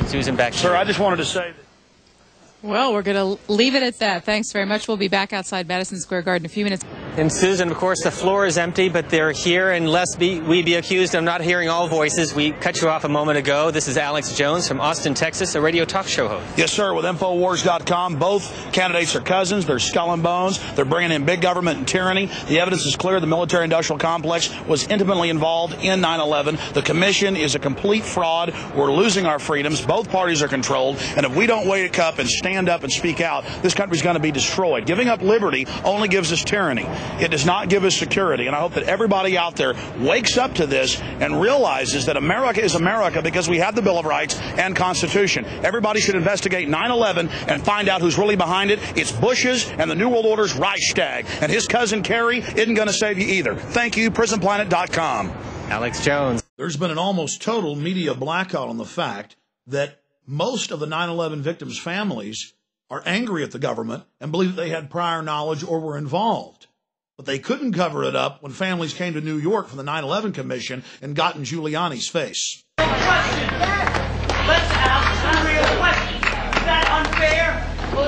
Susan, back to you. Sir, I just wanted to say that. Well, we're going to leave it at that. Thanks very much. We'll be back outside Madison Square Garden in a few minutes. And Susan, of course, the floor is empty, but they're here, and lest we be accused of not hearing all voices, we cut you off a moment ago. This is Alex Jones from Austin, Texas, a radio talk show host. Yes, sir, with Infowars.com. Both candidates are cousins. They're skull and bones. They're bringing in big government and tyranny. The evidence is clear. The military-industrial complex was intimately involved in 9/11. The commission is a complete fraud. We're losing our freedoms. Both parties are controlled. And if we don't wake up and stand up and speak out, this country's going to be destroyed. Giving up liberty only gives us tyranny. It does not give us security. And I hope that everybody out there wakes up to this and realizes that America is America because we have the Bill of Rights and Constitution. Everybody should investigate 9/11 and find out who's really behind it. It's Bush's and the New World Order's Reichstag. And his cousin Kerry isn't going to save you either. Thank you, PrisonPlanet.com. Alex Jones. There's been an almost total media blackout on the fact that most of the 9/11 victims' families are angry at the government and believe that they had prior knowledge or were involved. But they couldn't cover it up when families came to New York from the 9/11 Commission and got in Giuliani's face. Question. Let's ask some real questions. Is that unfair?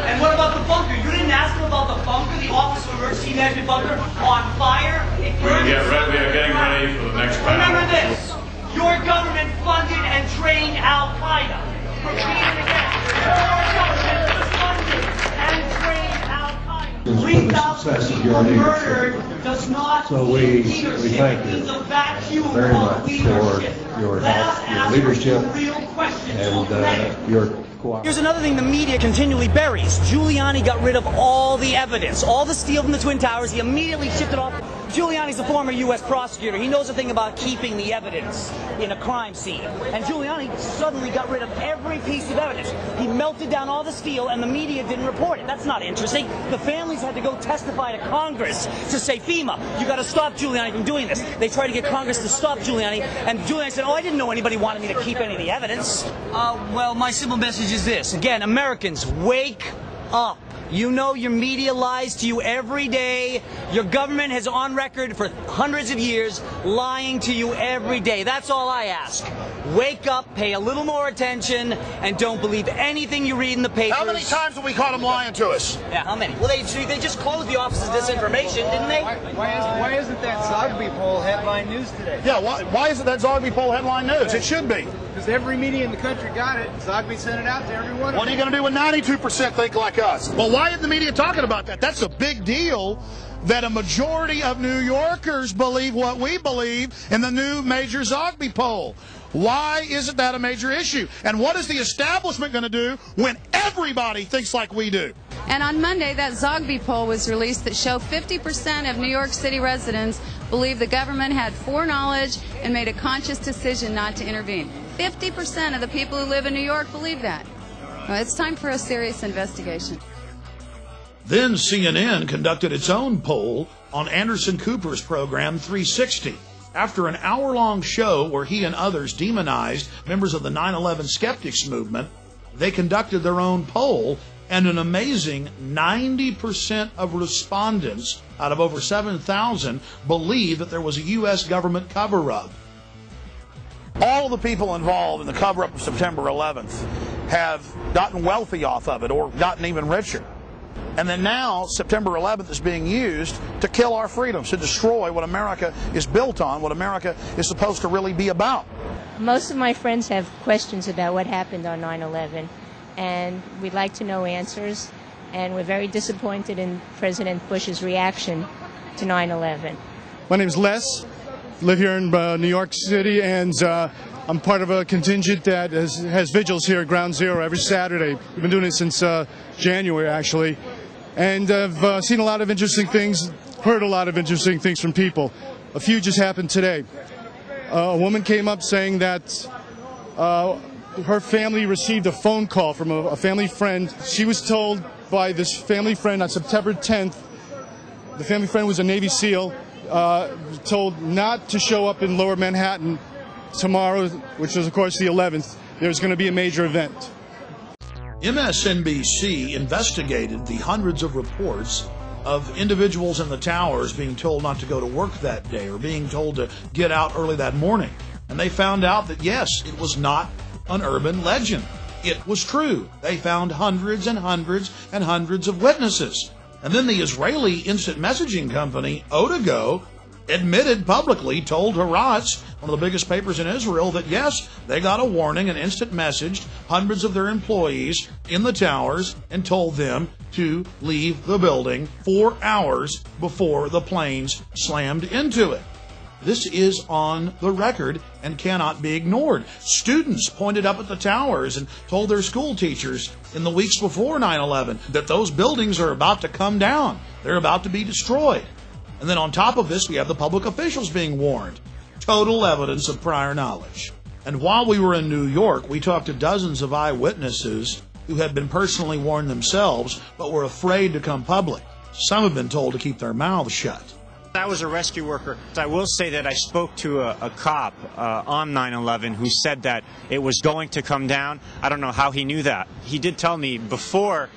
And what about the bunker? You didn't ask them about the bunker, the Office of Emergency Management bunker on fire? We are getting ready for the next panel. Remember this. Your government funded and trained Al-Qaeda. Repeat it again. Your government funded and trained Al-Qaeda. 3,000 people murdered does not mean leadership. We thank you It's a vacuum very of much leadership. for your Let help, us your ask leadership, some real questions. and your cooperation. Here's another thing the media continually buries. Giuliani got rid of all the evidence, all the steel from the Twin Towers. He immediately shipped it off. Giuliani's a former U.S. prosecutor. He knows a thing about keeping the evidence in a crime scene. And Giuliani suddenly got rid of every piece of evidence. He melted down all the steel, and the media didn't report it. That's not interesting. The families had to go testify to Congress to say, FEMA, you got to stop Giuliani from doing this. They tried to get Congress to stop Giuliani, and Giuliani said, I didn't know anybody wanted me to keep any of the evidence. Well, my simple message is this. Again, Americans, wake up. You know your media lies to you every day. Your government has on record for hundreds of years lying to you every day. That's all I ask. Wake up, pay a little more attention, and don't believe anything you read in the papers. How many times have we caught them lying to us? Yeah, how many? Well, they just closed the Office of Disinformation, didn't they? Why isn't that Zogby poll headline news today? Yeah, why isn't that Zogby poll headline news? It should be. Because every media in the country got it. Zogby sent it out to everyone. What are you going to do when 92% think like us? Well, why isn't the media talking about that? That's a big deal that a majority of New Yorkers believe what we believe in the new major Zogby poll. Why isn't that a major issue? And what is the establishment going to do when everybody thinks like we do? And on Monday, that Zogby poll was released that showed 50% of New York City residents believe the government had foreknowledge and made a conscious decision not to intervene. 50% of the people who live in New York believe that. Well, it's time for a serious investigation. Then CNN conducted its own poll on Anderson Cooper's program 360. After an hour-long show where he and others demonized members of the 9/11 skeptics movement, they conducted their own poll, and an amazing 90% of respondents out of over 7,000 believe that there was a U.S. government cover-up. All of the people involved in the cover-up of September 11th have gotten wealthy off of it or gotten even richer. And then now, September 11th is being used to kill our freedoms, to destroy what America is built on, what America is supposed to really be about. Most of my friends have questions about what happened on 9/11, and we'd like to know answers, and we're very disappointed in President Bush's reaction to 9/11. My name is Les, live here in New York City, and I'm part of a contingent that has vigils here at Ground Zero every Saturday. We've been doing it since January, actually. And I've seen a lot of interesting things, heard a lot of interesting things from people. A few just happened today. A woman came up saying that her family received a phone call from a family friend. She was told by this family friend on September 10th, the family friend was a Navy SEAL, told not to show up in Lower Manhattan tomorrow, which is, of course, the 11th. There's going to be a major event. MSNBC investigated the hundreds of reports of individuals in the towers being told not to go to work that day or being told to get out early that morning. And they found out that, yes, it was not an urban legend. it was true. They found hundreds and hundreds and hundreds of witnesses. And then the Israeli instant messaging company, Otago, admitted publicly, told Haaretz, one of the biggest papers in Israel, that yes, they got a warning and instant messaged hundreds of their employees in the towers and told them to leave the building 4 hours before the planes slammed into it. This is on the record and cannot be ignored. Students pointed up at the towers and told their school teachers in the weeks before 9/11 that those buildings are about to come down. They're about to be destroyed. And then on top of this, we have the public officials being warned. Total evidence of prior knowledge. And while we were in New York, we talked to dozens of eyewitnesses who had been personally warned themselves, but were afraid to come public. Some have been told to keep their mouths shut. I was a rescue worker. I will say that I spoke to a cop on 9/11 who said that it was going to come down. I don't know how he knew that. He did tell me before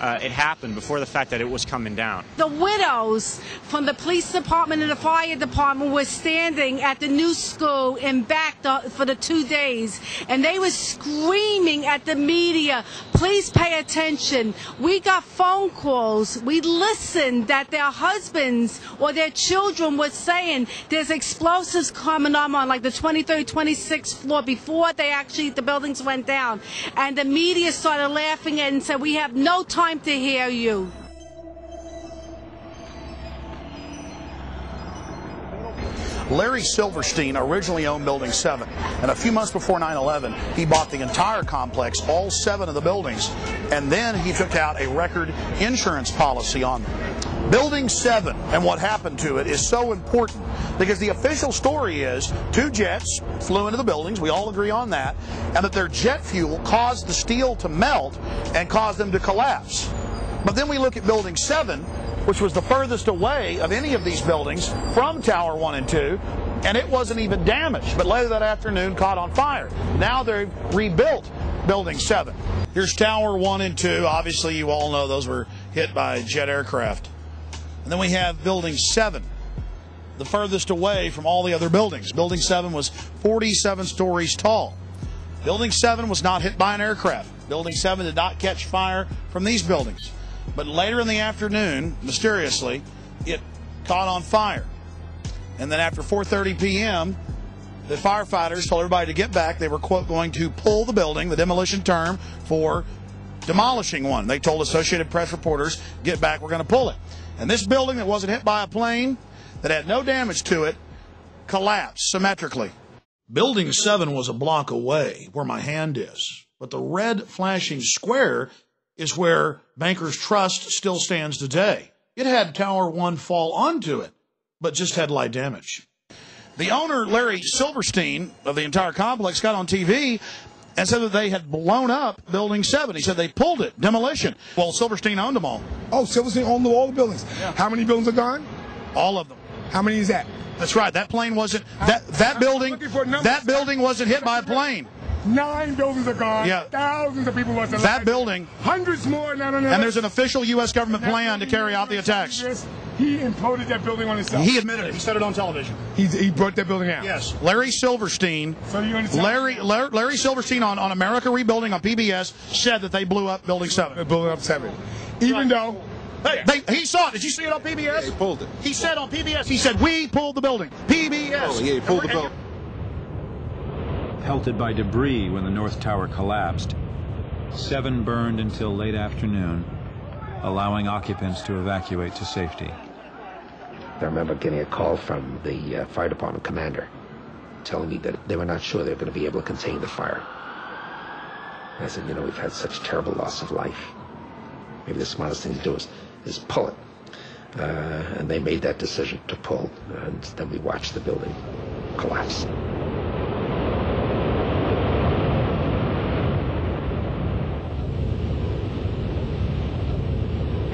it happened, before the fact that it was coming down. The widows from the police department and the fire department were standing at the new school in back for the 2 days, and they were screaming at the media, please pay attention. We got phone calls. We listened that their husbands or their children were saying there's explosives coming on like the 23rd, 26th floor before the buildings went down. And the media started laughing and said, we have no time to hear you. Larry Silverstein originally owned Building 7, and a few months before 9/11, he bought the entire complex, all 7 of the buildings, and then he took out a record insurance policy on them. Building 7 and what happened to it is so important because the official story is 2 jets flew into the buildings, we all agree on that, and that their jet fuel caused the steel to melt and caused them to collapse. But then we look at Building 7, which was the furthest away of any of these buildings from Tower 1 and 2, and it wasn't even damaged, but later that afternoon caught on fire. Now they've rebuilt Building 7. Here's Tower 1 and 2. Obviously, you all know those were hit by jet aircraft. And then we have Building 7, the furthest away from all the other buildings. Building 7 was 47 stories tall. Building 7 was not hit by an aircraft. Building 7 did not catch fire from these buildings. But later in the afternoon, mysteriously, it caught on fire. And then after 4:30 p.m., the firefighters told everybody to get back. They were, quote, going to pull the building, the demolition term for demolishing one. They told Associated Press reporters, get back, we're going to pull it. And this building that wasn't hit by a plane, that had no damage to it, collapsed symmetrically. Building 7 was a block away where my hand is. But the red flashing square is where Bankers Trust still stands today. It had Tower 1 fall onto it, but just had light damage. The owner, Larry Silverstein, of the entire complex, got on TV and said that they had blown up Building 7. He said they pulled it, demolition. Well, Silverstein owned them all. Oh, Silverstein owned all the buildings. Yeah. How many buildings are gone? All of them. How many is that? That's right. That plane wasn't, that building wasn't hit by a plane. 9 buildings are gone. Yeah. Thousands of people lost their That lives. building. Hundreds more. No. And there's an official U.S. government plan to carry out the attacks. He imploded that building on himself. He admitted it. He said it on television. He brought that building out. Yes. Larry Silverstein. So you understand? Larry Silverstein on America Rebuilding on PBS said that they blew up Building 7. They blew up 7. Even though. He saw it. Did you see it on PBS? Yeah, he pulled it. He said on PBS, he said, we pulled the building. PBS. Oh, yeah, he pulled the building. Pelted by debris when the North Tower collapsed. 7 burned until late afternoon, allowing occupants to evacuate to safety. I remember getting a call from the fire department commander telling me that they were not sure they were going to be able to contain the fire. And I said, you know, we've had such terrible loss of life. Maybe the smartest thing to do is pull it. And they made that decision to pull, and then we watched the building collapse.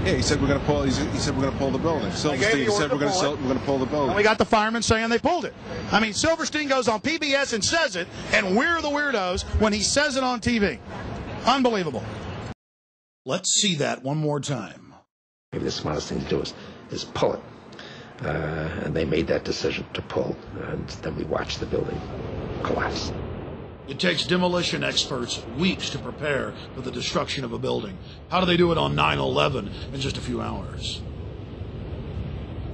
Yeah, he said we're going to pull. He said we're going to pull the building. Silverstein said we're going to pull the building. And we got the firemen saying they pulled it. I mean, Silverstein goes on PBS and says it, and we're the weirdos when he says it on TV. Unbelievable. Let's see that one more time. Maybe the smartest thing to do is pull it. And they made that decision to pull, and then we watched the building collapse. It takes demolition experts weeks to prepare for the destruction of a building. How do they do it on 9/11 in just a few hours?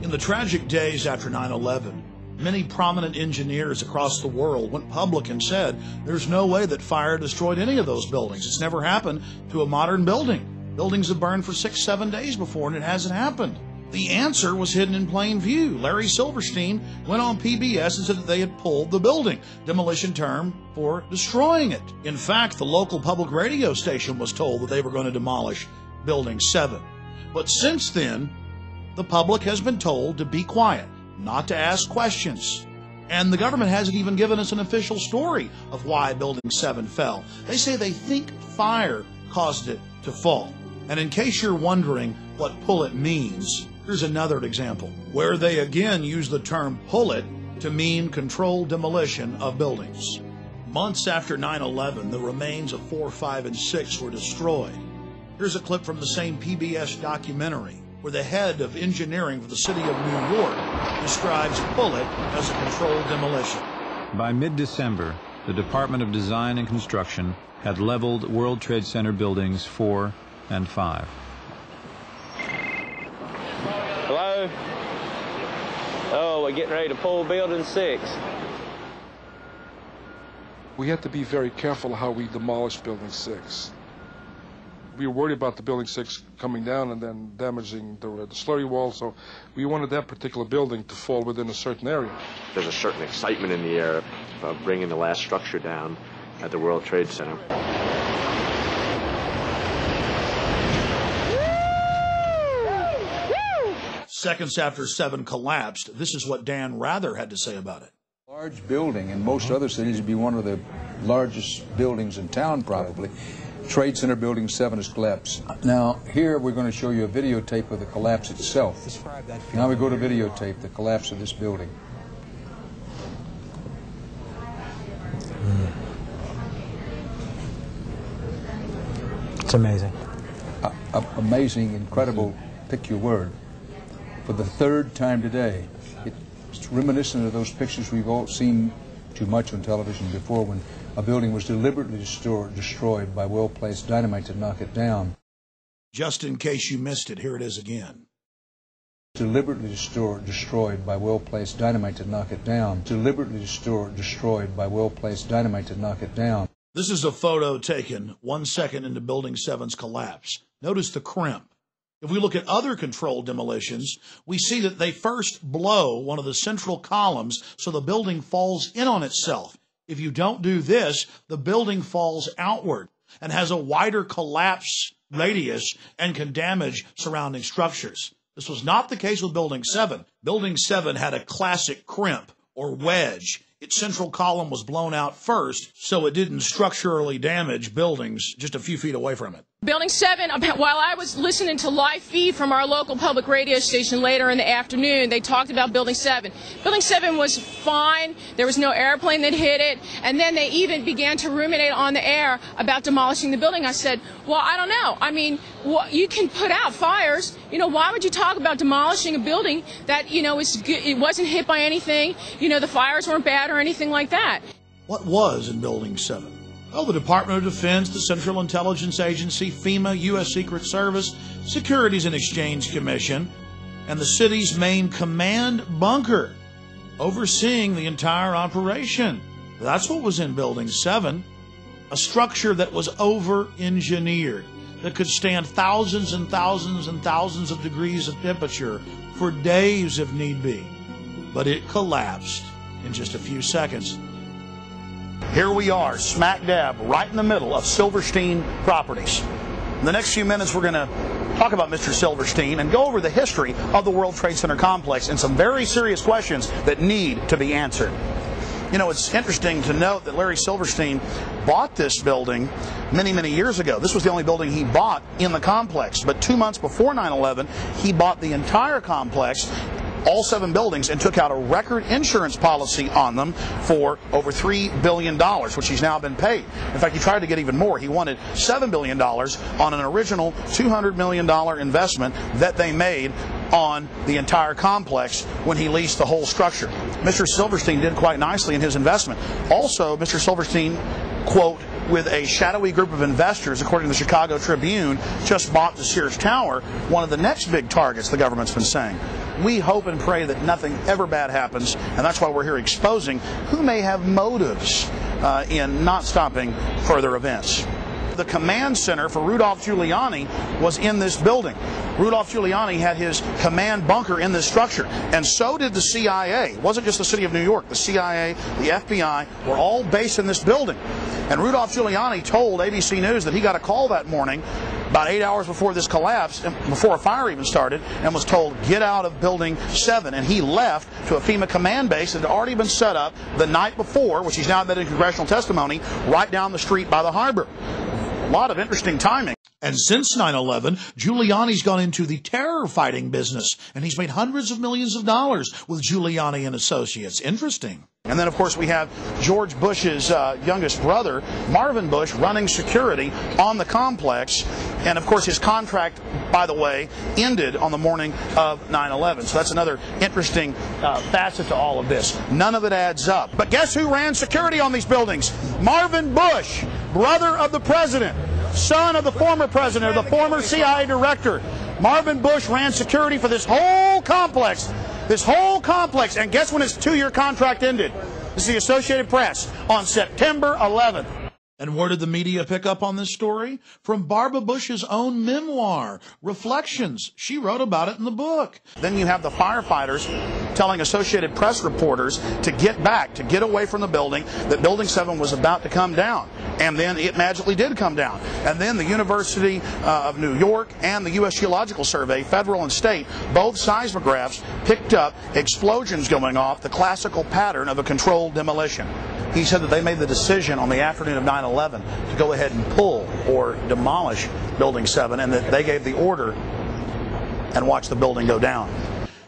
In the tragic days after 9/11, many prominent engineers across the world went public and said there's no way that fire destroyed any of those buildings. It's never happened to a modern building. Buildings have burned for 6-7 days before and it hasn't happened. The answer was hidden in plain view. Larry Silverstein went on PBS and said that they had pulled the building, demolition term for destroying it. In fact, the local public radio station was told that they were going to demolish Building 7. But since then, the public has been told to be quiet, not to ask questions. And the government hasn't even given us an official story of why Building 7 fell. They say they think fire caused it to fall. And in case you're wondering what pull it means, here's another example, where they again use the term pull it to mean controlled demolition of buildings. Months after 9/11, the remains of 4, 5, and 6 were destroyed. Here's a clip from the same PBS documentary, where the head of engineering for the city of New York describes pull it as a controlled demolition. By mid-December, the Department of Design and Construction had leveled World Trade Center buildings 4 and 5. Hello? Oh, we're getting ready to pull Building 6. We have to be very careful how we demolish Building 6. We were worried about the Building 6 coming down and then damaging the slurry wall, so we wanted that particular building to fall within a certain area. There's a certain excitement in the air of bringing the last structure down at the World Trade Center. Seconds after 7 collapsed, this is what Dan Rather had to say about it. Large building. In most other cities, it'd be one of the largest buildings in town, probably. Trade Center Building 7 has collapsed. Now, here we're going to show you a videotape of the collapse itself. Now we go to videotape, the collapse of this building. It's amazing. Amazing, incredible, pick your word. For the third time today, it's reminiscent of those pictures we've all seen too much on television before, when a building was deliberately destroyed by well-placed dynamite to knock it down. Just in case you missed it, here it is again. Deliberately destroyed by well-placed dynamite to knock it down. Deliberately destroyed by well-placed dynamite to knock it down. This is a photo taken 1 second into Building 7's collapse. Notice the crimp. If we look at other controlled demolitions, we see that they first blow one of the central columns so the building falls in on itself. If you don't do this, the building falls outward and has a wider collapse radius and can damage surrounding structures. This was not the case with Building 7. Building 7 had a classic crimp or wedge. Its central column was blown out first, so it didn't structurally damage buildings just a few feet away from it. Building 7, while I was listening to live feed from our local public radio station later in the afternoon, they talked about Building 7. Building 7 was fine. There was no airplane that hit it. And then they even began to ruminate on the air about demolishing the building. I said, well, I don't know. I mean, you can put out fires. You know, why would you talk about demolishing a building that, you know, it wasn't hit by anything? You know, the fires weren't bad or anything like that. What was in Building 7? Well, the Department of Defense, the Central Intelligence Agency, FEMA, U.S. Secret Service, Securities and Exchange Commission, and the city's main command bunker, overseeing the entire operation. That's what was in Building 7, a structure that was over-engineered, that could stand thousands and thousands and thousands of degrees of temperature for days if need be. But it collapsed in just a few seconds. Here we are, smack dab, right in the middle of Silverstein Properties. In the next few minutes, we're going to talk about Mr. Silverstein and go over the history of the World Trade Center complex and some very serious questions that need to be answered. You know, it's interesting to note that Larry Silverstein bought this building many, many years ago. This was the only building he bought in the complex. But 2 months before 9/11, he bought the entire complex all 7 buildings and took out a record insurance policy on them for over $3 billion, which he's now been paid. In fact, he tried to get even more. He wanted $7 billion on an original $200 million investment that they made on the entire complex when he leased the whole structure. Mr. Silverstein did quite nicely in his investment. Also, Mr. Silverstein, quote, with a shadowy group of investors, according to the Chicago Tribune, just bought the Sears Tower, one of the next big targets the government's been saying. We hope and pray that nothing ever bad happens, and that's why we're here exposing who may have motives in not stopping further events. The command center for Rudolph Giuliani was in this building. Rudolph Giuliani had his command bunker in this structure, and so did the CIA. It wasn't just the city of New York. The CIA, the FBI were all based in this building. And Rudolph Giuliani told ABC News that he got a call that morning about 8 hours before this collapse, before a fire even started, and was told, get out of Building 7. And he left to a FEMA command base that had already been set up the night before, which he's now admitted in congressional testimony, right down the street by the harbor. A lot of interesting timing. And since 9/11, Giuliani's gone into the terror fighting business, and he's made hundreds of millions of dollars with Giuliani and Associates. Interesting. And then, of course, we have George Bush's youngest brother, Marvin Bush, running security on the complex. And, of course, his contract, by the way, ended on the morning of 9/11. So that's another interesting facet to all of this. None of it adds up. But guess who ran security on these buildings? Marvin Bush, brother of the president, son of the former president, or the former CIA director. Marvin Bush ran security for this whole complex. This whole complex. And guess when his 2-year contract ended? This is the Associated Press on September 11th. And where did the media pick up on this story? From Barbara Bush's own memoir, Reflections. She wrote about it in the book. Then you have the firefighters telling Associated Press reporters to get back, to get away from the building, that Building 7 was about to come down. And then it magically did come down. And then the University of New York and the U.S. Geological Survey, federal and state, both seismographs picked up explosions going off, the classical pattern of a controlled demolition. He said that they made the decision on the afternoon of 9/11 to go ahead and pull or demolish Building 7, and that they gave the order and watched the building go down.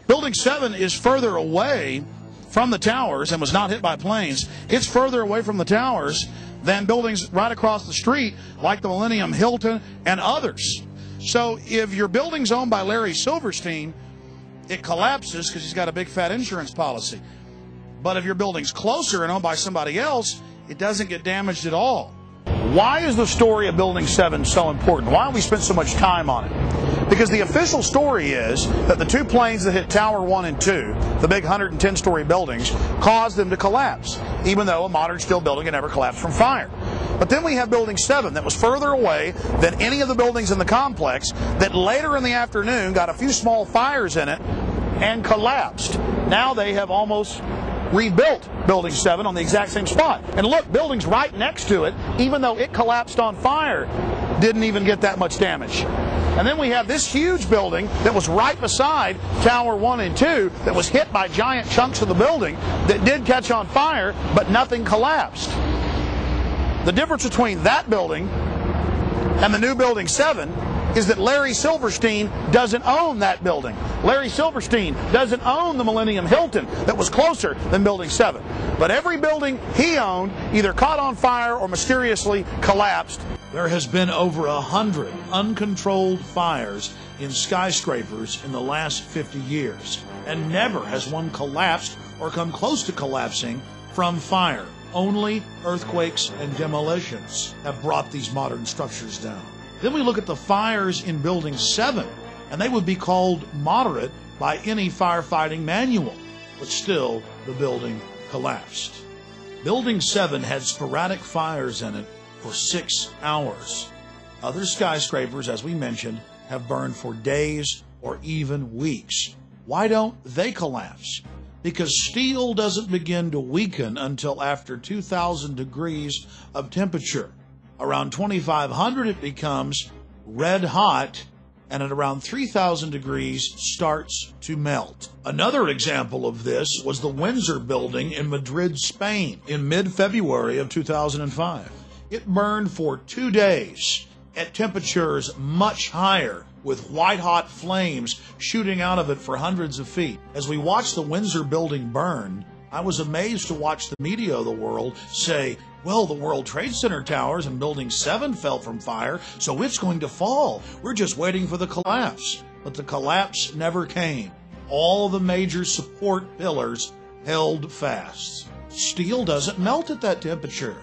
Building 7 is further away from the towers and was not hit by planes. It's further away from the towers than buildings right across the street like the Millennium Hilton and others. So if your building's owned by Larry Silverstein, it collapses because he's got a big fat insurance policy. But if your building's closer and owned by somebody else, it doesn't get damaged at all. Why is the story of Building 7 so important? Why have we spent so much time on it? Because the official story is that the 2 planes that hit Tower 1 and 2, the big 110-story buildings, caused them to collapse, even though a modern steel building had never collapsed from fire. But then we have Building 7 that was further away than any of the buildings in the complex that later in the afternoon got a few small fires in it and collapsed. Now they have almost rebuilt Building 7 on the exact same spot. And look, buildings right next to it, even though it collapsed on fire, didn't even get that much damage. And then we have this huge building that was right beside Tower 1 and 2 that was hit by giant chunks of the building that did catch on fire, but nothing collapsed. The difference between that building and the new Building 7 is that Larry Silverstein doesn't own that building. Larry Silverstein doesn't own the Millennium Hilton that was closer than Building 7. But every building he owned either caught on fire or mysteriously collapsed. There has been over 100 uncontrolled fires in skyscrapers in the last 50 years, and never has one collapsed or come close to collapsing from fire. Only earthquakes and demolitions have brought these modern structures down. Then we look at the fires in Building 7, and they would be called moderate by any firefighting manual, but still the building collapsed. Building 7 had sporadic fires in it for 6 hours. Other skyscrapers, as we mentioned, have burned for days or even weeks. Why don't they collapse? Because steel doesn't begin to weaken until after 2,000 degrees of temperature. Around 2,500 it becomes red hot, and at around 3,000 degrees starts to melt. Another example of this was the Windsor building in Madrid, Spain in mid-February of 2005. It burned for 2 days at temperatures much higher with white-hot flames shooting out of it for hundreds of feet. As we watched the Windsor building burn, I was amazed to watch the media of the world say, well, the World Trade Center towers and Building 7 fell from fire, so it's going to fall. We're just waiting for the collapse. But the collapse never came. All the major support pillars held fast. Steel doesn't melt at that temperature.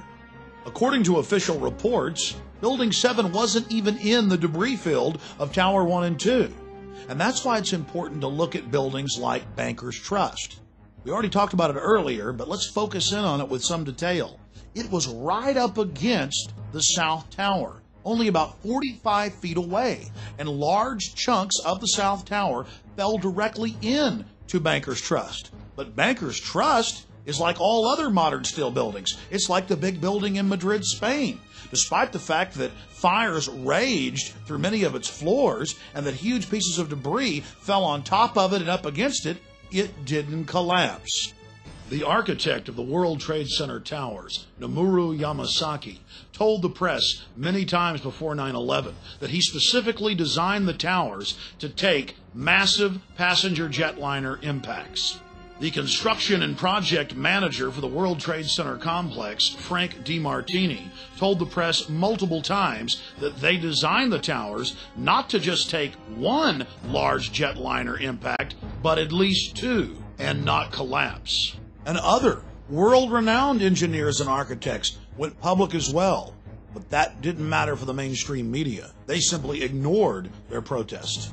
According to official reports, Building 7 wasn't even in the debris field of Tower 1 and 2. And that's why it's important to look at buildings like Bankers Trust. We already talked about it earlier, but let's focus in on it with some detail. It was right up against the South Tower, only about 45 feet away, and large chunks of the South Tower fell directly into Bankers Trust. But Bankers Trust is like all other modern steel buildings. It's like the big building in Madrid, Spain. Despite the fact that fires raged through many of its floors and that huge pieces of debris fell on top of it and up against it, it didn't collapse. The architect of the World Trade Center towers, Nomura Yamasaki, told the press many times before 9/11 that he specifically designed the towers to take massive passenger jetliner impacts. The construction and project manager for the World Trade Center complex, Frank DeMartini, told the press multiple times that they designed the towers not to just take one large jetliner impact, but at least two, and not collapse. And other world-renowned engineers and architects went public as well, but that didn't matter for the mainstream media. They simply ignored their protest.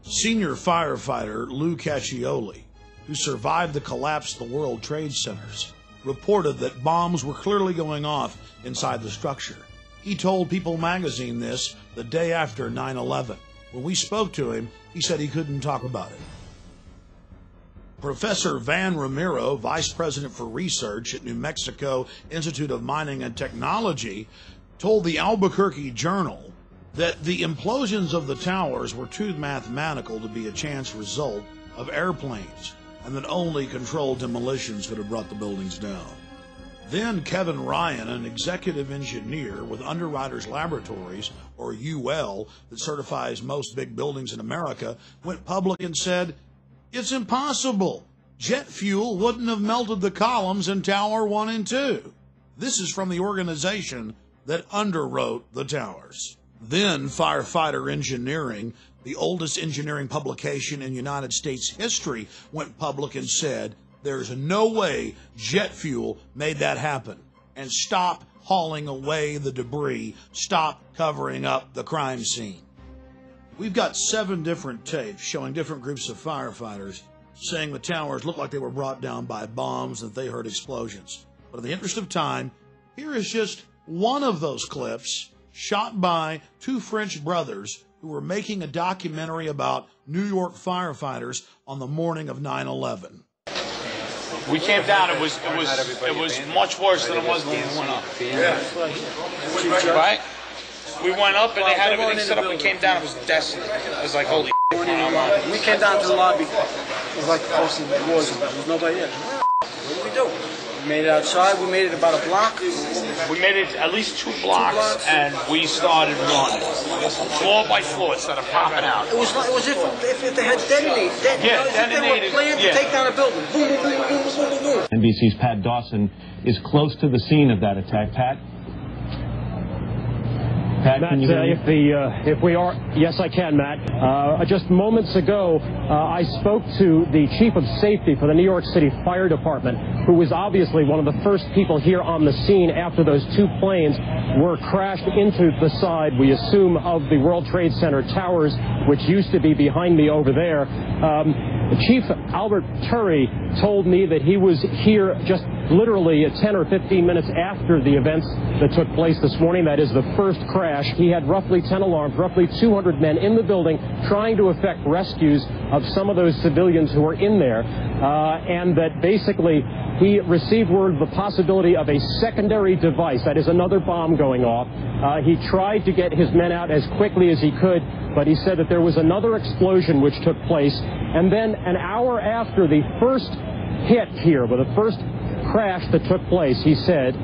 Senior firefighter Lou Caccioli, who survived the collapse of the World Trade Centers, reported that bombs were clearly going off inside the structure. He told People magazine this the day after 9/11. When we spoke to him, he said he couldn't talk about it. Professor Van Ramiro, Vice President for Research at New Mexico Institute of Mining and Technology, told the Albuquerque Journal that the implosions of the towers were too mathematical to be a chance result of airplanes, and that only controlled demolitions could have brought the buildings down. Then Kevin Ryan, an executive engineer with Underwriters Laboratories, or UL, that certifies most big buildings in America, went public and said, "It's impossible. Jet fuel wouldn't have melted the columns in Tower 1 and 2. This is from the organization that underwrote the towers. Then Firefighter Engineering, the oldest engineering publication in United States history, went public and said, there's no way jet fuel made that happen. And stop hauling away the debris. Stop covering up the crime scene. We've got 7 different tapes showing different groups of firefighters saying the towers looked like they were brought down by bombs and that they heard explosions. But in the interest of time, here is just one of those clips shot by 2 French brothers who were making a documentary about New York firefighters on the morning of 9/11. We came down. It was much worse than it was when we went up. Yeah. Right? We went up and they had everything set up and came down. It was desolate. It was like, holy shit. We came down to the lobby. It was like the first thing it was. There was nobody there. What did we do? We made it outside. We made it about a block. We made it at least 2 blocks, and we started running. Floor by floor, instead of popping out. It was if they had detonated. Detonated. They were planned to take down a building. Boom, boom, boom, boom, boom, boom, boom. NBC's Pat Dawson is close to the scene of that attack. Pat? Pat, Matt, can you hear me? if we are, yes, I can, Matt. Just moments ago, I spoke to the chief of safety for the New York City Fire Department, who was obviously one of the first people here on the scene after those 2 planes were crashed into the side, we assume, of the World Trade Center towers, which used to be behind me over there. Chief Albert Turry told me that he was here just literally 10 or 15 minutes after the events that took place this morning. That is the first crash. He had roughly 10 alarms, roughly 200 men in the building trying to effect rescues of some of those civilians who were in there, and that basically he received word of the possibility of a secondary device, that is another bomb going off. He tried to get his men out as quickly as he could, but he said that there was another explosion which took place, and then an hour after the first hit here, with the first crash that took place, he said,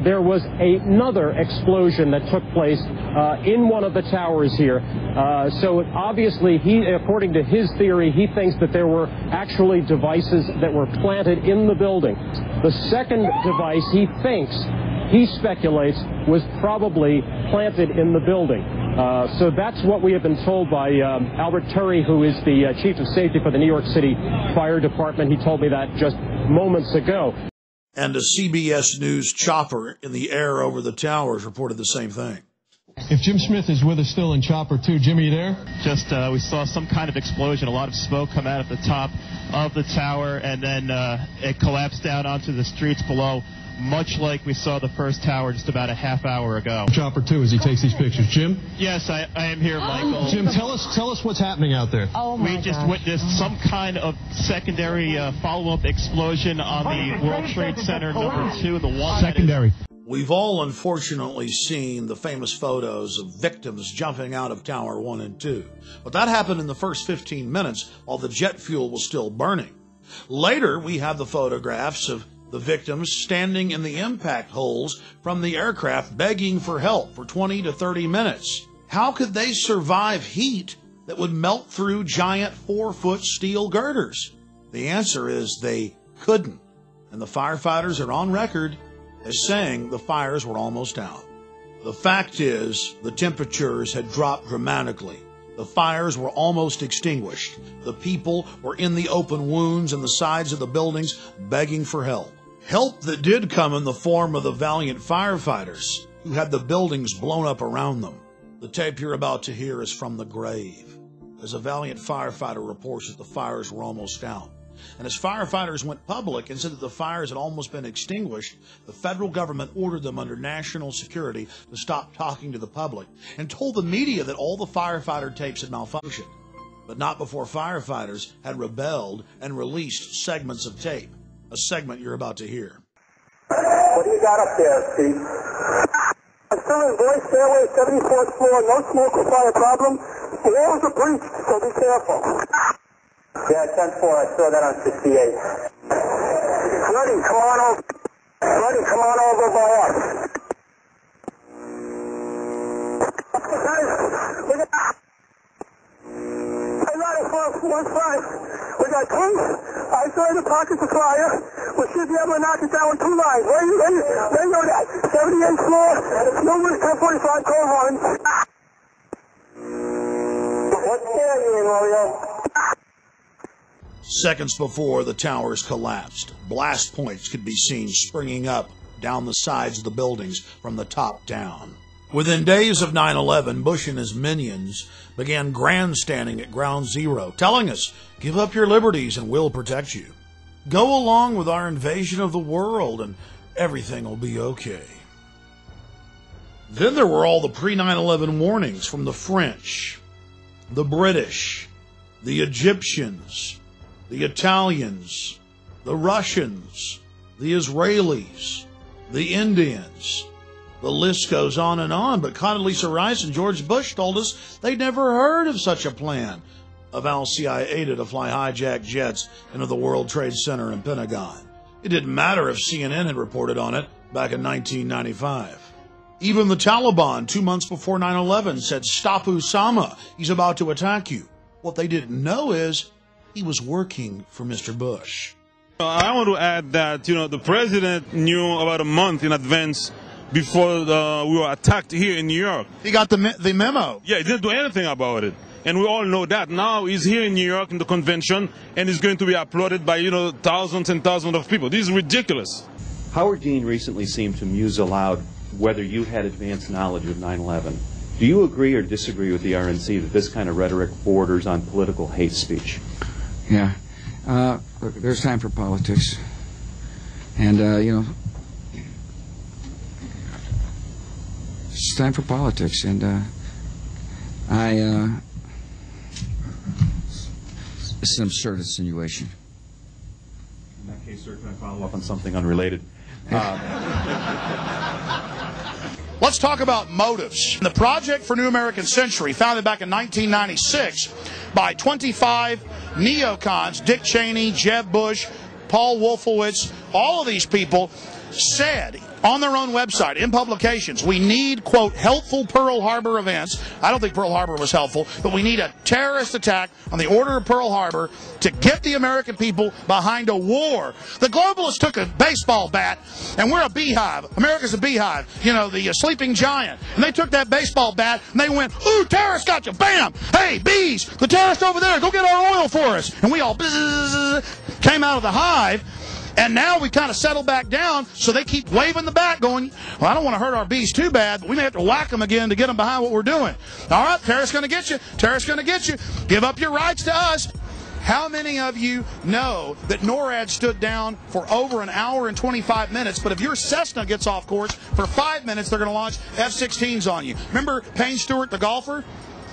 there was another explosion that took place in one of the towers here. So obviously, according to his theory, he thinks that there were actually devices that were planted in the building. The second device he speculates was probably planted in the building. So that's what we have been told by Albert Turry, who is the chief of safety for the New York City Fire Department. He told me that just moments ago. And a CBS News chopper in the air over the towers reported the same thing. If Jim Smith is with us still in Chopper 2, Jimmy, you there? Just, we saw some kind of explosion, a lot of smoke come out at the top of the tower, and then it collapsed down onto the streets below, much like we saw the first tower just about a half hour ago. Chopper 2 as he takes these pictures. Jim? Yes, I am here, Michael. Jim, tell us what's happening out there. Oh my We just witnessed some kind of secondary follow-up explosion on the World Trade Center number 2, the one secondary. We've all unfortunately seen the famous photos of victims jumping out of Tower 1 and 2. But that happened in the first 15 minutes while the jet fuel was still burning. Later, we have the photographs of the victims standing in the impact holes from the aircraft begging for help for 20 to 30 minutes. How could they survive heat that would melt through giant 4-foot steel girders? The answer is they couldn't. And the firefighters are on record as saying the fires were almost out. The fact is, the temperatures had dropped dramatically. The fires were almost extinguished. The people were in the open wounds in the sides of the buildings begging for help. Help that did come in the form of the valiant firefighters who had the buildings blown up around them. The tape you're about to hear is from the grave, as a valiant firefighter reports that the fires were almost out. And as firefighters went public and said that the fires had almost been extinguished, the federal government ordered them under national security to stop talking to the public and told the media that all the firefighter tapes had malfunctioned, but not before firefighters had rebelled and released segments of tape, a segment you're about to hear. What do you got up there, Steve? I'm still in Boyce Stairway, 74th floor, no smoke or fire problem. The walls are breached, so be careful. Yeah, 10-4, I saw that on 68. Freddie, come on over. Freddie, come on over by us. We got it for 1-5. We got police. I saw the pockets of fire. We should be able to knock it down with 2 lines. Where you know that? 78th floor, numerous 1045 call horns. What scared you, Mario? Seconds before the towers collapsed, blast points could be seen springing up down the sides of the buildings from the top down. Within days of 9/11, Bush and his minions began grandstanding at Ground Zero, telling us, "Give up your liberties and we'll protect you. Go along with our invasion of the world and everything will be okay." Then there were all the pre-9/11 warnings from the French, the British, the Egyptians, the Italians, the Russians, the Israelis, the Indians. The list goes on and on, but Condoleezza Rice and George Bush told us they'd never heard of such a plan of al-CIA to fly hijacked jets into the World Trade Center and Pentagon. It didn't matter if CNN had reported on it back in 1995. Even the Taliban, 2 months before 9/11, said, "Stop Osama, he's about to attack you." What they didn't know is he was working for Mr. Bush. I want to add that, the president knew about a month in advance before we were attacked here in New York. He got the memo. Yeah, he didn't do anything about it. And we all know that. Now he's here in New York in the convention, and it's going to be applauded by, thousands and thousands of people. This is ridiculous. Howard Dean recently seemed to muse aloud whether you had advanced knowledge of 9/11. Do you agree or disagree with the RNC that this kind of rhetoric borders on political hate speech? Yeah. Look, there's time for politics. And, it's time for politics. And, this is an absurd insinuation. In that case, sir, can I follow up on something unrelated? Let's talk about motives. The Project for New American Century, founded back in 1996 by 25 neocons, Dick Cheney, Jeb Bush, Paul Wolfowitz, all of these people said on their own website, in publications, we need, quote, helpful Pearl Harbor events. I don't think Pearl Harbor was helpful, but we need a terrorist attack on the order of Pearl Harbor to get the American people behind a war. The globalists took a baseball bat, and we're a beehive. America's a beehive, you know, the sleeping giant. And they took that baseball bat, and they went, ooh, terrorists got you, bam! Hey, bees, the terrorist over there, go get our oil for us. And we all came out of the hive. And now we kind of settle back down, so they keep waving the bat going, well, I don't want to hurt our bees too bad, but we may have to whack them again to get them behind what we're doing. All right, terrorists going to get you. Terrorists going to get you. Give up your rights to us. How many of you know that NORAD stood down for over an hour and 25 minutes, but if your Cessna gets off course for 5 minutes, they're going to launch F-16s on you? Remember Payne Stewart, the golfer?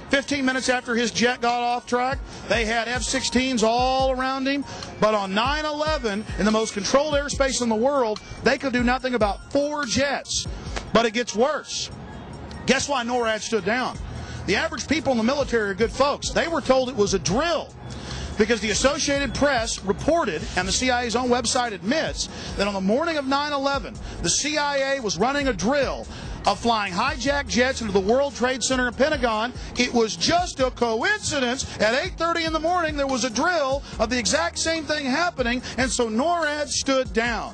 15 minutes after his jet got off track, they had F-16s all around him. But on 9/11, in the most controlled airspace in the world, they could do nothing about 4 jets. But it gets worse. Guess why NORAD stood down? The average people in the military are good folks. They were told it was a drill, because the Associated Press reported, and the CIA's own website admits, that on the morning of 9/11, the CIA was running a drill of flying hijacked jets into the World Trade Center and Pentagon. It was just a coincidence. At 8:30 in the morning, there was a drill of the exact same thing happening, and so NORAD stood down.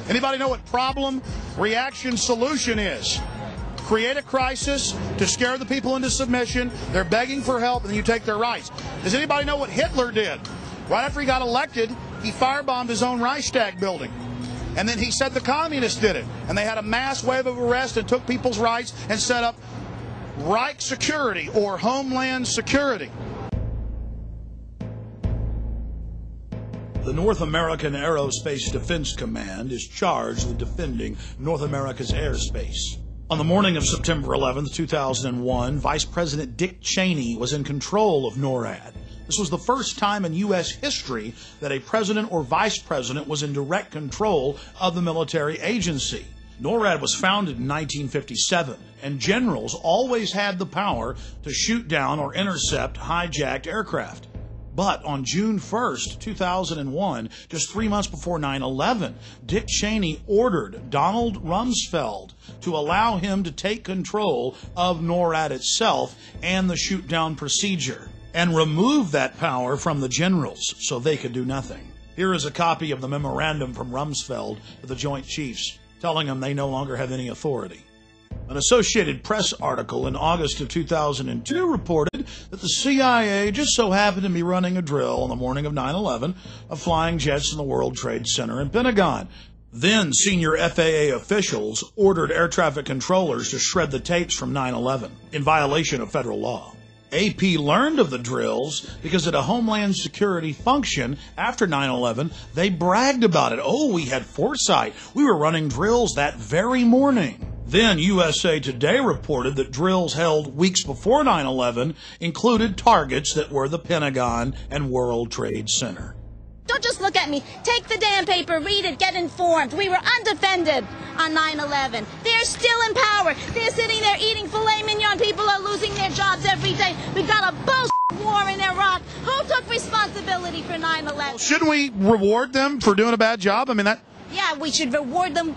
Anybody know what problem, reaction, solution is? Create a crisis to scare the people into submission. They're begging for help, and then you take their rights. Does anybody know what Hitler did? Right after he got elected, he firebombed his own Reichstag building. And then he said the communists did it. And they had a mass wave of arrest and took people's rights and set up Reich Security, or Homeland Security. The North American Aerospace Defense Command is charged with defending North America's airspace. On the morning of September 11, 2001, Vice President Dick Cheney was in control of NORAD. This was the first time in U.S. history that a president or vice president was in direct control of the military agency. NORAD was founded in 1957, and generals always had the power to shoot down or intercept hijacked aircraft. But on June 1st, 2001, just 3 months before 9/11, Dick Cheney ordered Donald Rumsfeld to allow him to take control of NORAD itself and the shoot-down procedure, and remove that power from the generals so they could do nothing. Here is a copy of the memorandum from Rumsfeld to the Joint Chiefs, telling them they no longer have any authority. An Associated Press article in August of 2002 reported that the CIA just so happened to be running a drill on the morning of 9/11 of flying jets in the World Trade Center and Pentagon. Then senior FAA officials ordered air traffic controllers to shred the tapes from 9/11 in violation of federal law. AP learned of the drills because at a Homeland Security function after 9/11, they bragged about it. Oh, we had foresight. We were running drills that very morning. Then USA Today reported that drills held weeks before 9/11 included targets that were the Pentagon and World Trade Center. Don't just look at me. Take the damn paper, read it, get informed. We were undefended on 9/11. They're still in power. They're sitting there eating filet mignon. People are losing their jobs every day. We've got a bullshit war in Iraq. Who took responsibility for 9/11? Well, shouldn't we reward them for doing a bad job? I mean, that... Yeah, we should reward them.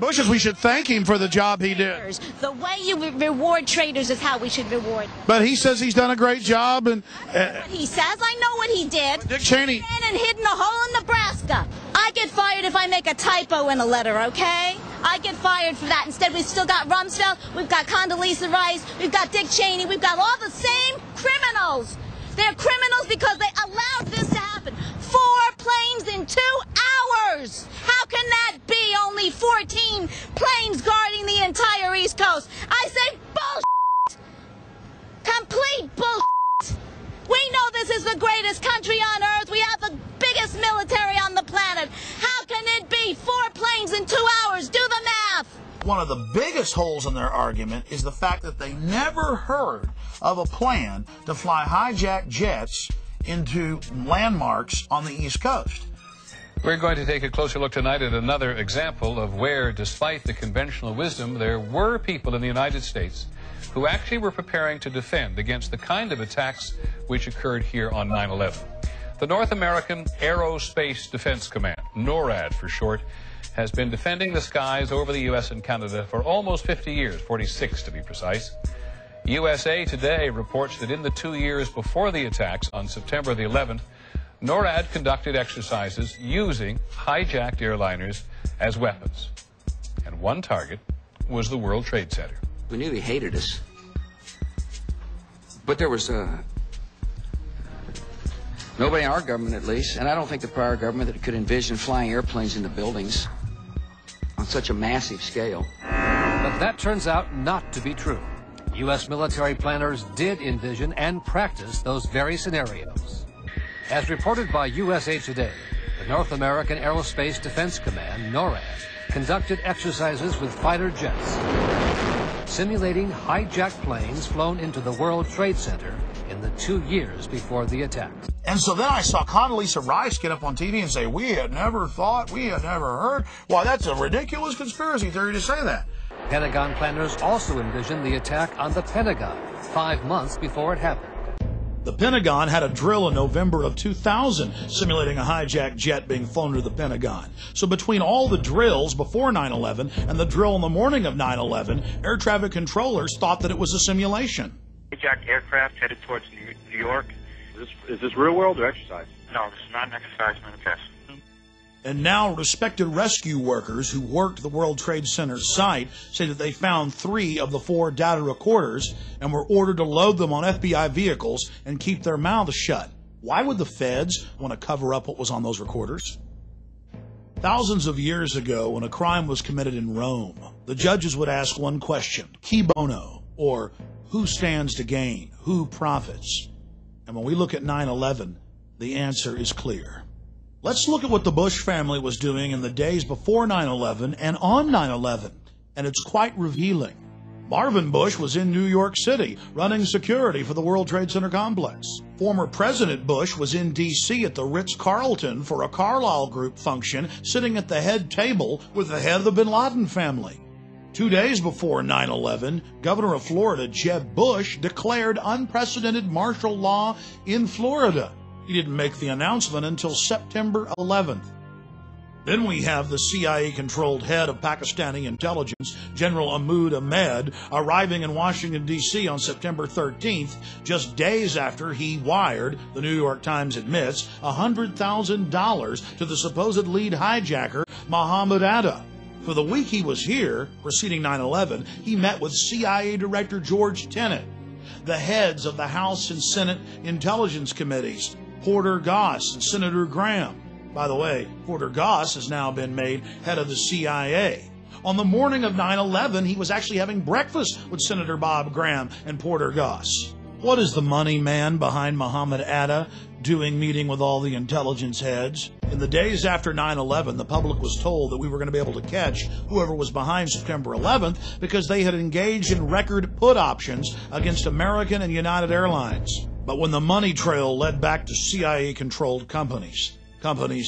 Bush, we should thank him for the job he did. The way you reward traitors is how we should reward. But he says he's done a great job, and what he says, I know what he did. Dick Cheney and hid in a hole in Nebraska. I get fired if I make a typo in a letter, okay? I get fired for that. Instead, we've still got Rumsfeld, we've got Condoleezza Rice, we've got Dick Cheney, we've got all the same criminals. They're criminals because they allowed this to happen. 4 planes in 2 hours. How can that be? Only 14 planes guarding the entire East Coast. I say bullshit. Complete bullshit. We know this is the greatest country on earth. We have the biggest military on the planet. How can it be 4 planes in 2 hours? Do the math. One of the biggest holes in their argument is the fact that they never heard of a plan to fly hijacked jets into landmarks on the East Coast. We're going to take a closer look tonight at another example of where, despite the conventional wisdom, there were people in the United States who actually were preparing to defend against the kind of attacks which occurred here on 9/11. The North American Aerospace Defense Command, NORAD for short, has been defending the skies over the U.S. and Canada for almost 50 years, 46 to be precise. USA Today reports that in the 2 years before the attacks on September the 11th, NORAD conducted exercises using hijacked airliners as weapons. And one target was the World Trade Center. We knew he hated us. But there was nobody in our government, at least, and I don't think the prior government, that could envision flying airplanes into buildings on such a massive scale. But that turns out not to be true. U.S. military planners did envision and practice those very scenarios. As reported by USA Today, the North American Aerospace Defense Command, NORAD, conducted exercises with fighter jets, simulating hijacked planes flown into the World Trade Center in the 2 years before the attacks. And so then I saw Condoleezza Rice get up on TV and say, we had never thought, we had never heard. Why, that's a ridiculous conspiracy theory to say that. Pentagon planners also envisioned the attack on the Pentagon 5 months before it happened. The Pentagon had a drill in November of 2000 simulating a hijacked jet being flown to the Pentagon. So between all the drills before 9/11 and the drill on the morning of 9/11, air traffic controllers thought that it was a simulation. Hijacked aircraft headed towards New York. Is this real world or exercise? No, this is not an exercise manifest. And now respected rescue workers who worked the World Trade Center site say that they found 3 of the 4 data recorders and were ordered to load them on FBI vehicles and keep their mouths shut. Why would the feds want to cover up what was on those recorders? Thousands of years ago, when a crime was committed in Rome, the judges would ask one question, qui bono, or who stands to gain, who profits? And when we look at 9/11, the answer is clear. Let's look at what the Bush family was doing in the days before 9/11 and on 9/11, and it's quite revealing. Marvin Bush was in New York City running security for the World Trade Center complex. Former President Bush was in D.C. at the Ritz-Carlton for a Carlyle Group function, sitting at the head table with the head of the bin Laden family. 2 days before 9/11, Governor of Florida, Jeb Bush, declared unprecedented martial law in Florida. He didn't make the announcement until September 11th. Then we have the CIA-controlled head of Pakistani intelligence, General Mahmoud Ahmed, arriving in Washington, D.C. on September 13th, just days after he wired, the New York Times admits, $100,000 to the supposed lead hijacker, Mohammed Atta. For the week he was here, preceding 9/11, he met with CIA Director George Tenet, the heads of the House and Senate Intelligence Committees, Porter Goss and Senator Graham. By the way, Porter Goss has now been made head of the CIA. On the morning of 9/11, he was actually having breakfast with Senator Bob Graham and Porter Goss. What is the money man behind Mohammed Atta doing meeting with all the intelligence heads? In the days after 9/11, the public was told that we were going to be able to catch whoever was behind September 11th because they had engaged in record put options against American and United Airlines. But when the money trail led back to CIA-controlled companies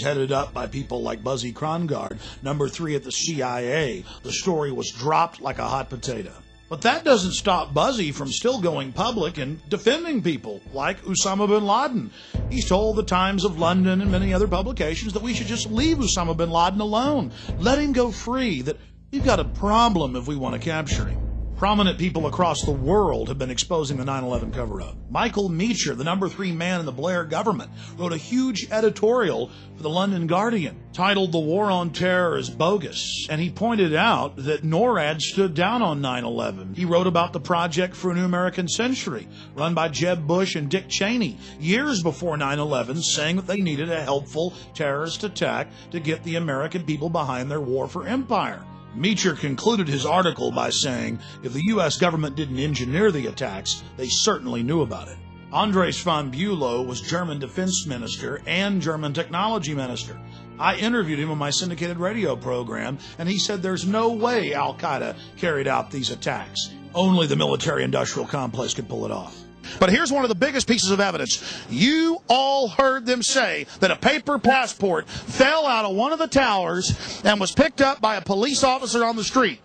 headed up by people like Buzzy Krongard, number 3 at the CIA, the story was dropped like a hot potato. But that doesn't stop Buzzy from still going public and defending people like Osama bin Laden. He's told the Times of London and many other publications that we should just leave Osama bin Laden alone. Let him go free, that we've got a problem if we want to capture him. Prominent people across the world have been exposing the 9/11 cover-up. Michael Meacher, the number 3 man in the Blair government, wrote a huge editorial for the London Guardian titled "The War on Terror is Bogus," and he pointed out that NORAD stood down on 9/11. He wrote about the Project for a New American Century, run by Jeb Bush and Dick Cheney, years before 9/11, saying that they needed a helpful terrorist attack to get the American people behind their war for empire. Meacher concluded his article by saying, if the U.S. government didn't engineer the attacks, they certainly knew about it. Andres von Bülow was German defense minister and German technology minister. I interviewed him on my syndicated radio program, and he said there's no way Al-Qaeda carried out these attacks. Only the military-industrial complex could pull it off. But here's one of the biggest pieces of evidence. You all heard them say that a paper passport fell out of one of the towers and was picked up by a police officer on the street.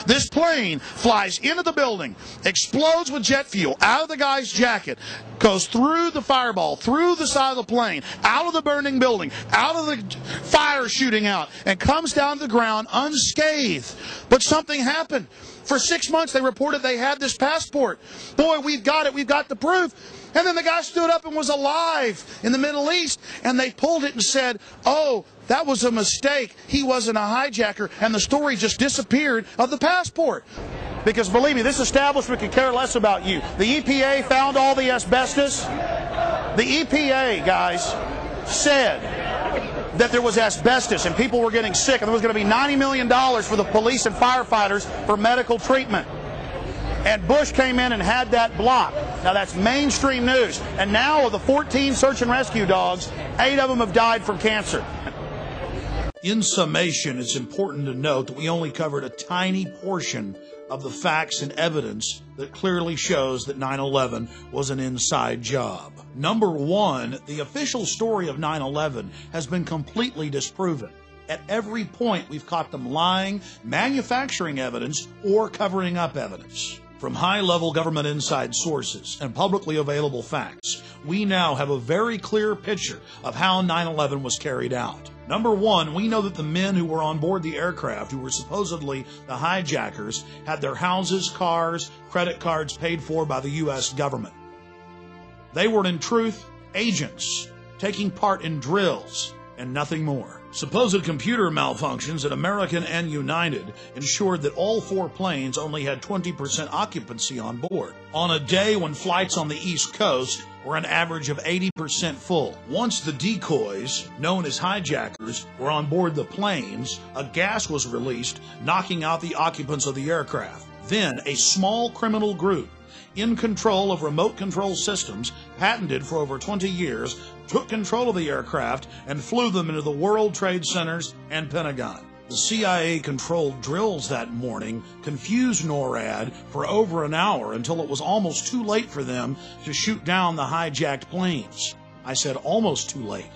This plane flies into the building, explodes with jet fuel out of the guy's jacket, goes through the fireball, through the side of the plane, out of the burning building, out of the fire shooting out, and comes down to the ground unscathed. But something happened. For 6 months, they reported they had this passport. Boy, we've got it. We've got the proof. And then the guy stood up and was alive in the Middle East, and they pulled it and said, oh, that was a mistake. He wasn't a hijacker, and the story just disappeared of the passport. Because believe me, this establishment could care less about you. The EPA found all the asbestos. The EPA, guys, said that there was asbestos and people were getting sick, and there was going to be $90 million for the police and firefighters for medical treatment. And Bush came in and had that blocked. Now that's mainstream news. And now of the 14 search and rescue dogs, 8 of them have died from cancer. In summation, it's important to note that we only covered a tiny portion of the facts and evidence that clearly shows that 9/11 was an inside job. Number one, the official story of 9/11 has been completely disproven. At every point, we've caught them lying, manufacturing evidence, or covering up evidence. From high-level government inside sources and publicly available facts, we now have a very clear picture of how 9/11 was carried out. Number one, we know that the men who were on board the aircraft, who were supposedly the hijackers, had their houses, cars, credit cards paid for by the U.S. government. They were, in truth, agents taking part in drills and nothing more. Supposed computer malfunctions at American and United ensured that all 4 planes only had 20% occupancy on board, on a day when flights on the East Coast were an average of 80% full. Once the decoys, known as hijackers, were on board the planes, a gas was released, knocking out the occupants of the aircraft. Then a small criminal group, in control of remote control systems patented for over 20 years, took control of the aircraft and flew them into the World Trade Centers and Pentagon. The CIA-controlled drills that morning confused NORAD for over an hour until it was almost too late for them to shoot down the hijacked planes. I said almost too late.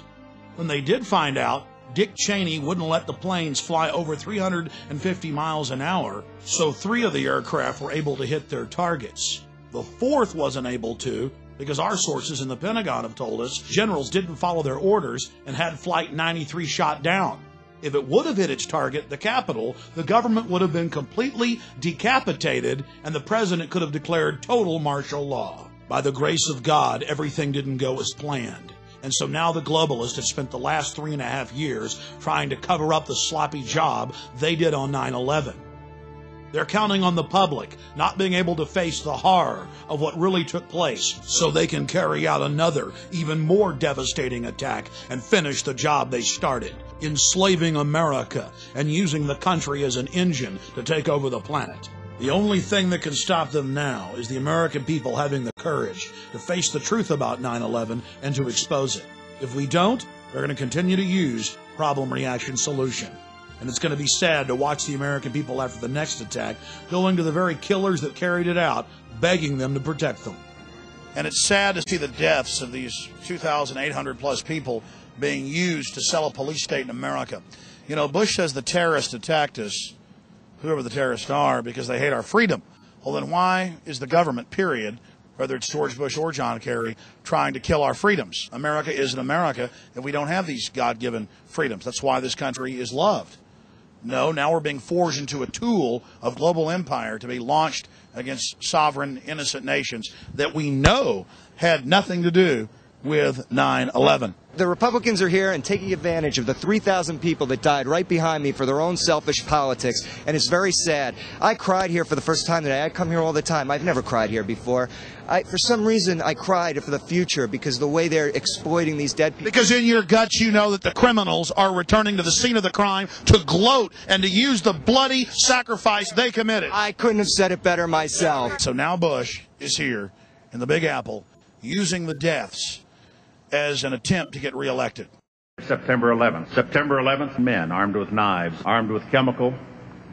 When they did find out, Dick Cheney wouldn't let the planes fly over 350 miles an hour, so 3 of the aircraft were able to hit their targets. The 4th wasn't able to because our sources in the Pentagon have told us generals didn't follow their orders and had Flight 93 shot down. If it would have hit its target, the Capitol, the government would have been completely decapitated and the president could have declared total martial law. By the grace of God, everything didn't go as planned. And so now the globalists have spent the last 3.5 years trying to cover up the sloppy job they did on 9/11. They're counting on the public not being able to face the horror of what really took place so they can carry out another, even more devastating attack and finish the job they started, enslaving America and using the country as an engine to take over the planet. The only thing that can stop them now is the American people having the courage to face the truth about 9/11 and to expose it. If we don't, they're going to continue to use problem, reaction, solution. And it's going to be sad to watch the American people after the next attack going to the very killers that carried it out, begging them to protect them. And it's sad to see the deaths of these 2,800 plus people being used to sell a police state in America. You know, Bush says the terrorists attacked us, whoever the terrorists are, because they hate our freedom. Well, then why is the government, period, whether it's George Bush or John Kerry, trying to kill our freedoms? America isn't America if we don't have these God-given freedoms. That's why this country is loved. No, now we're being forged into a tool of global empire to be launched against sovereign, innocent nations that we know had nothing to do with 9/11. The Republicans are here and taking advantage of the 3,000 people that died right behind me for their own selfish politics, and it's very sad. I cried here for the first time today. I come here all the time. I've never cried here before. For some reason, I cried for the future because the way they're exploiting these dead people. Because in your guts, you know that the criminals are returning to the scene of the crime to gloat and to use the bloody sacrifice they committed. I couldn't have said it better myself. So now Bush is here in the Big Apple using the deaths as an attempt to get reelected. September 11th. September 11th, men armed with knives, armed with chemical,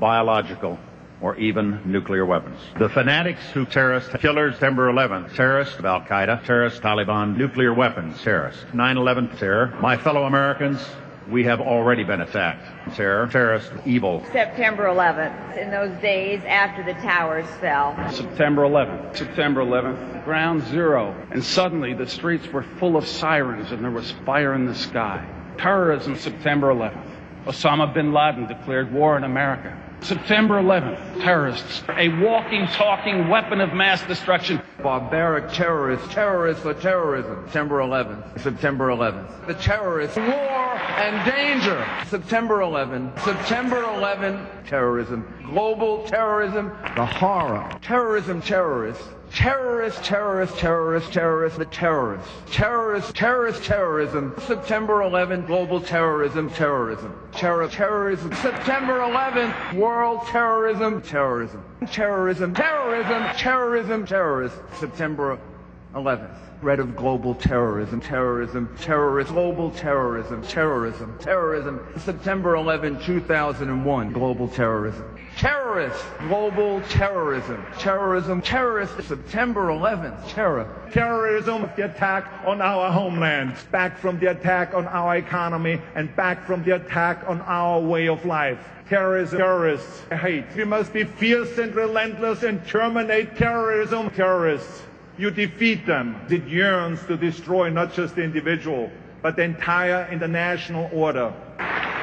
biological, or even nuclear weapons. The fanatics who terrorist killers, September 11th, terrorists of Al-Qaeda, terrorists, Taliban, nuclear weapons, terrorists, 9/11 terror. My fellow Americans, We have already been attacked. Terrorist, evil. September 11th, in those days after the towers fell. September 11th. September 11th, ground zero. And suddenly the streets were full of sirens and there was fire in the sky. Terrorism, September 11th. Osama bin Laden declared war in America. September 11th, terrorists, a walking, talking weapon of mass destruction. Barbaric terrorists, terrorists for terrorism. September 11th, September 11th. The terrorists, war and danger. September 11th, September 11th, terrorism, global terrorism, the horror. Terrorism, terrorists. Terrorists, terrorists, terrorists, terrorists, the terrorists. Terrorists, terrorist, terrorism. September 11th, global terrorism, terrorism. Terrorism. September 11th, world terrorism, terrorism. Terrorism, terrorism, terrorism, terrorist. September 11th, threat of global terrorism, terrorism, terrorist, global terrorism, terrorism, terrorism. September 11, 2001, global terrorism. Terrorists, global terrorism, terrorism, terrorists, September 11th, terror. Terrorism, the attack on our homeland, back from the attack on our economy, and back from the attack on our way of life. Terrorism, terrorists, hate. We must be fierce and relentless and terminate terrorism. Terrorists, you defeat them. It yearns to destroy not just the individual, but the entire international order.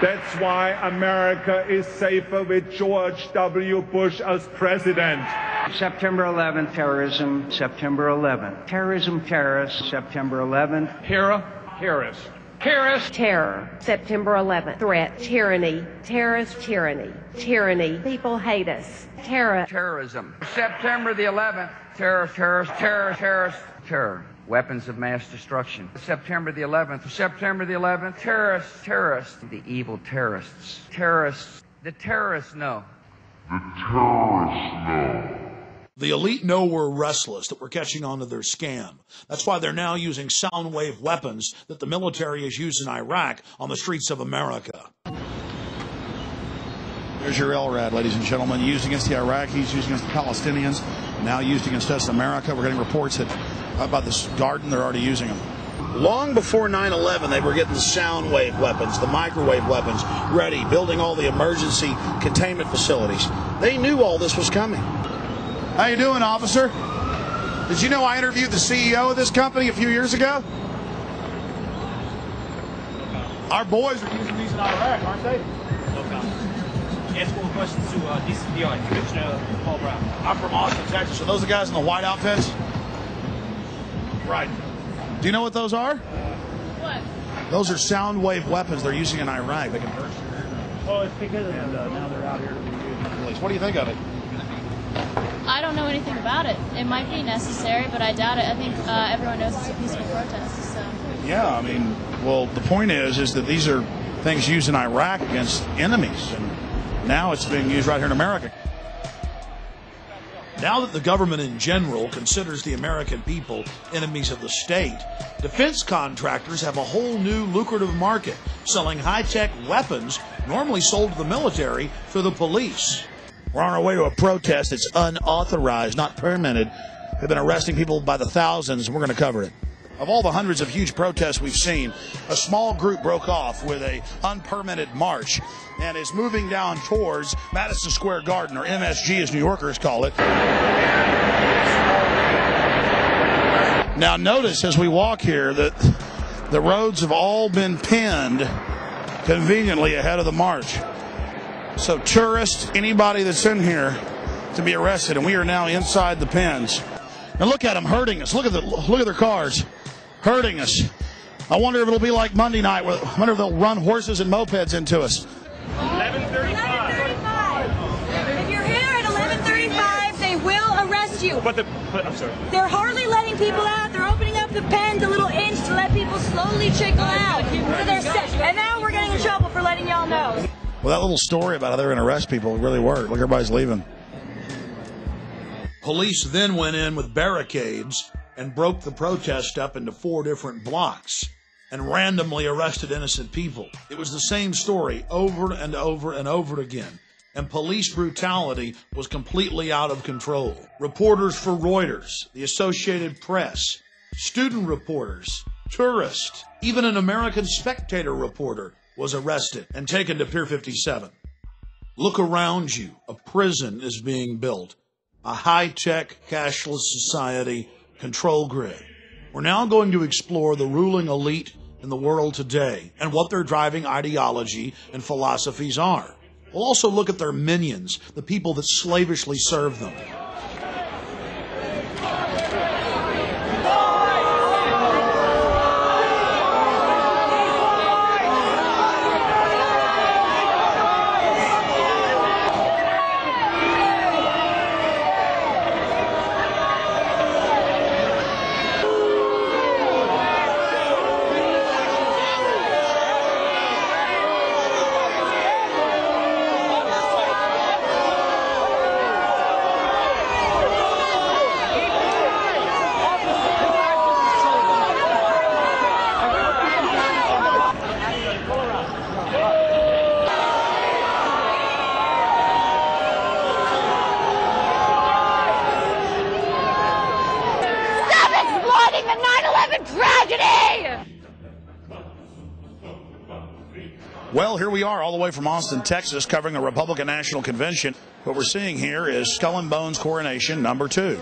That's why America is safer with George W. Bush as president. September 11th, terrorism, September 11th. Terrorism, terrorists, September 11th. Hera, terrorist. Terrorist. Terror, September 11th. Threat, tyranny, terrorist, tyranny, tyranny. People hate us. Terror. Terrorism. September the 11th. Terror, terrorist, terror, terrorist, terror. Weapons of mass destruction. September the 11th. September the 11th. Terrorists, terrorists. The evil terrorists. Terrorists. The terrorists know. The terrorists know. The elite know we're restless, that we're catching on to their scam. That's why they're now using sound wave weapons that the military has used in Iraq on the streets of America. There's your LRAD, ladies and gentlemen, used against the Iraqis, used against the Palestinians, now used against us in America. We're getting reports that about this garden, they're already using them. Long before 9/11, they were getting the sound wave weapons, the microwave weapons ready, building all the emergency containment facilities. They knew all this was coming. How you doing, officer? Did you know I interviewed the CEO of this company a few years ago? Our boys are using these in Iraq, aren't they? No comment. Ask more questions to DCPI, Commissioner Paul Brown. I'm from Austin, Texas. Are those the guys in the white outfits? Right. Do you know what those are? What? Those are sound wave weapons they're using in Iraq. They can burst your ear. Oh, it's because now they're out here to be used in police. What do you think of it? I don't know anything about it. It might be necessary, but I doubt it. I think everyone knows it's a peaceful protest. So. Yeah, I mean, well, the point is that these are things used in Iraq against enemies, and now it's being used right here in America. Now that the government in general considers the American people enemies of the state, defense contractors have a whole new lucrative market, selling high-tech weapons normally sold to the military through the police. We're on our way to a protest that's unauthorized, not permitted. They've been arresting people by the thousands, and we're going to cover it. Of all the hundreds of huge protests we've seen, a small group broke off with a unpermitted march and is moving down towards Madison Square Garden, or MSG as New Yorkers call it. Now notice as we walk here that the roads have all been pinned conveniently ahead of the march. So tourists, anybody that's in here to be arrested, and we are now inside the pens. Now look at them hurting us. Look at their cars hurting us. I wonder if it'll be like Monday night. I wonder if they'll run horses and mopeds into us. 11:35. If you're here at 11:35, they will arrest you. I'm sorry. They're hardly letting people out. They're opening up the pens a little inch to let people slowly trickle out. So they're set. And now we're getting in trouble for letting y'all know. Well, that little story about how they're going to arrest people really worked. Look, everybody's leaving. Police then went in with barricades and broke the protest up into 4 different blocks and randomly arrested innocent people. It was the same story over and over and over again, and police brutality was completely out of control. Reporters for Reuters, the Associated Press, student reporters, tourists, even an American Spectator reporter was arrested and taken to Pier 57. Look around you. A prison is being built. A high-tech, cashless society control grid. We're now going to explore the ruling elite in the world today and what their driving ideology and philosophies are. We'll also look at their minions, the people that slavishly serve them. Well, here we are all the way from Austin, Texas, covering the Republican National Convention. What we're seeing here is Skull and Bones coronation number 2.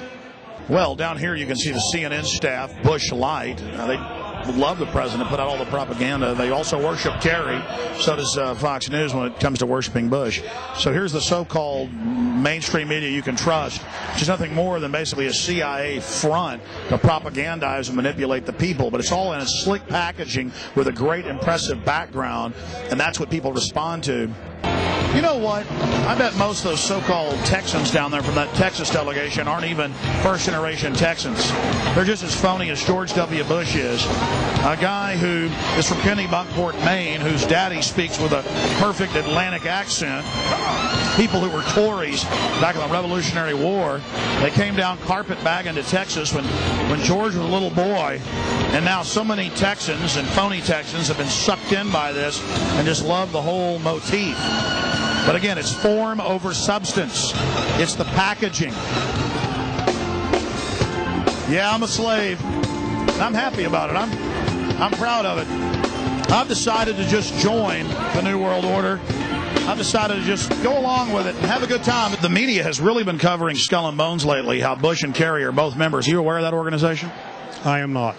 Well, down here you can see the CNN staff, Bush Light. They love the president, put out all the propaganda. They also worship Kerry. So does Fox News when it comes to worshiping Bush. So here's the so-called mainstream media you can trust, which is nothing more than basically a CIA front to propagandize and manipulate the people. But it's all in a slick packaging with a great, impressive background, and that's what people respond to. You know what? I bet most of those so-called Texans down there from that Texas delegation aren't even first-generation Texans. They're just as phony as George W. Bush is. A guy who is from Kennebunkport, Maine, whose daddy speaks with a perfect Atlantic accent. People who were Tories back in the Revolutionary War. They came down carpetbagging to Texas when George was a little boy. And now so many Texans and phony Texans have been sucked in by this and just love the whole motif. But again, it's form over substance. It's the packaging. Yeah, I'm a slave. I'm happy about it. I'm proud of it. I've decided to just join the New World Order. I've decided to just go along with it and have a good time. The media has really been covering Skull and Bones lately, how Bush and Kerry are both members. Are you aware of that organization? I am not.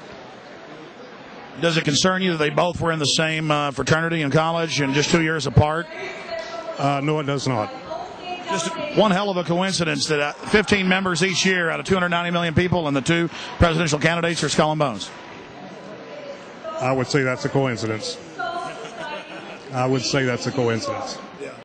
Does it concern you that they both were in the same fraternity in college and just 2 years apart? No, it does not. Just one hell of a coincidence that 15 members each year out of 290 million people and the 2 presidential candidates are Skull and Bones. I would say that's a coincidence. I would say that's a coincidence.